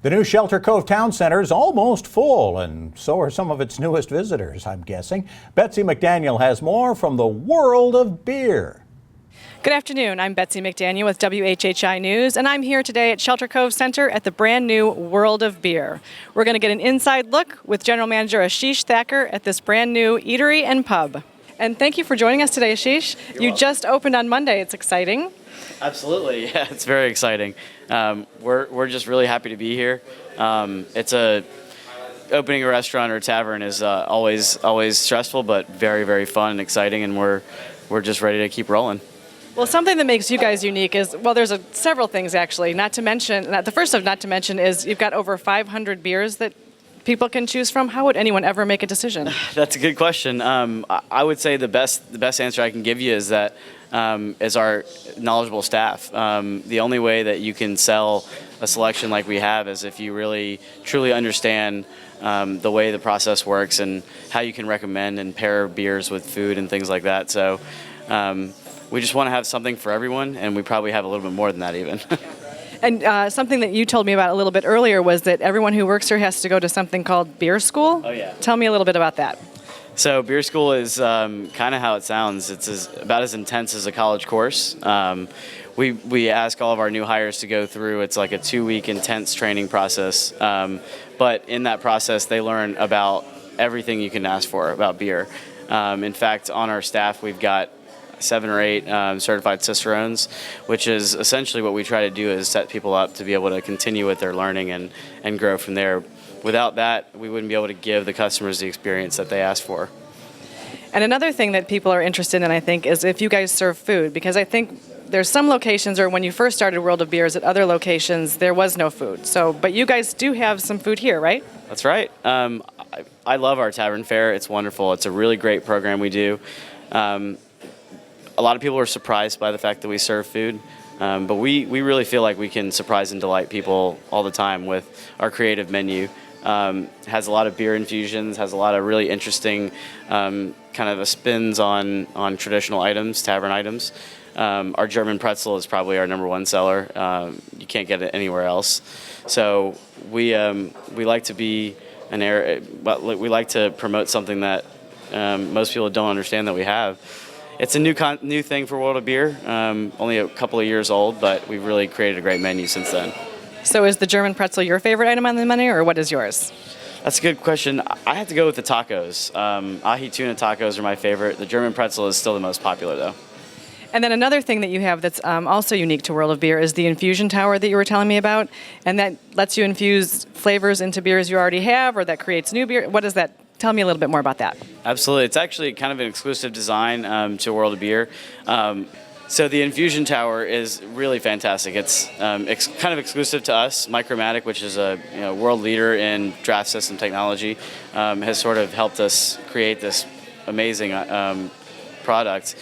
The new Shelter Cove Town Center is almost full, and so are some of its newest visitors, I'm guessing. Betsy McDaniel has more from the world of beer. Good afternoon. I'm Betsy McDaniel with WHHI News, and I'm here today at Shelter Cove Center at the brand new World of Beer. We're going to get an inside look with General Manager Ashish Thacker at this brand new eatery and pub. And thank you for joining us today, Ashish. You just opened on Monday. It's exciting. Absolutely, yeah, it's very exciting. We're just really happy to be here. Opening a restaurant or a tavern is always stressful, but very, very fun and exciting, and we're just ready to keep rolling. Well, something that makes you guys unique is, well, there's several things actually. Not to mention is you've got over 500 beers that people can choose from. How would anyone ever make a decision? That's a good question. I would say the best answer I can give you is that is our knowledgeable staff. The only way that you can sell a selection like we have is if you really truly understand the way the process works and how you can recommend and pair beers with food and things like that. So we just want to have something for everyone, and we probably have a little bit more than that even. And something that you told me about a little bit earlier was that everyone who works here has to go to something called beer school. Oh, yeah. Tell me a little bit about that. So beer school is kind of how it sounds. It's about as intense as a college course. We ask all of our new hires to go through. It's like a 2-week intense training process. But in that process, they learn about everything you can ask for about beer. In fact, on our staff, we've got 7 or 8 certified cicerones, which is essentially what we try to do is set people up to be able to continue with their learning and grow from there. Without that, we wouldn't be able to give the customers the experience that they ask for. And another thing that people are interested in, I think, is if you guys serve food, because I think there's some locations, or when you first started World of Beers at other locations, there was no food. But you guys do have some food here, right? That's right. I love our tavern fare. It's wonderful. It's a really great program we do. A lot of people are surprised by the fact that we serve food, but we really feel like we can surprise and delight people all the time with our creative menu. Has a lot of beer infusions, has a lot of really interesting kind of spins on traditional items, tavern items. Our German pretzel is probably our #1 seller. You can't get it anywhere else. So we like to be we like to promote something that most people don't understand that we have. It's a new thing for World of Beer, only a couple of years old, but we've really created a great menu since then. So is the German pretzel your favorite item on the menu, or what is yours? That's a good question. I have to go with the tacos. Ahi tuna tacos are my favorite. The German pretzel is still the most popular, though. And then another thing that you have that's also unique to World of Beer is the infusion tower that you were telling me about, and that lets you infuse flavors into beers you already have, or that creates new beer. What is that? Tell me a little bit more about that. Absolutely. It's actually kind of an exclusive design to World of Beer. So the infusion tower is really fantastic. It's kind of exclusive to us. Micromatic, which is a world leader in draft system technology, has sort of helped us create this amazing product.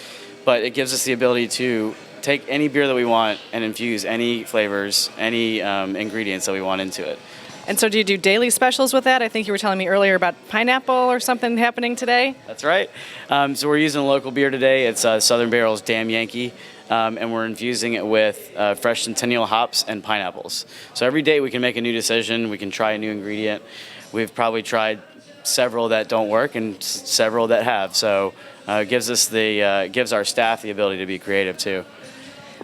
But it gives us the ability to take any beer that we want and infuse any flavors, any ingredients that we want into it. And so do you do daily specials with that? I think you were telling me earlier about pineapple or something happening today. That's right. So we're using a local beer today. It's Southern Barrel's Damn Yankee, and we're infusing it with fresh Centennial hops and pineapples. So every day we can make a new decision. We can try a new ingredient. We've probably tried several that don't work and several that have. So it gives our staff the ability to be creative too.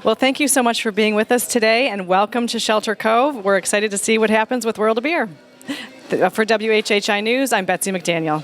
Well, thank you so much for being with us today, and welcome to Shelter Cove. We're excited to see what happens with World of Beer. For WHHI News, I'm Betsy McDaniel.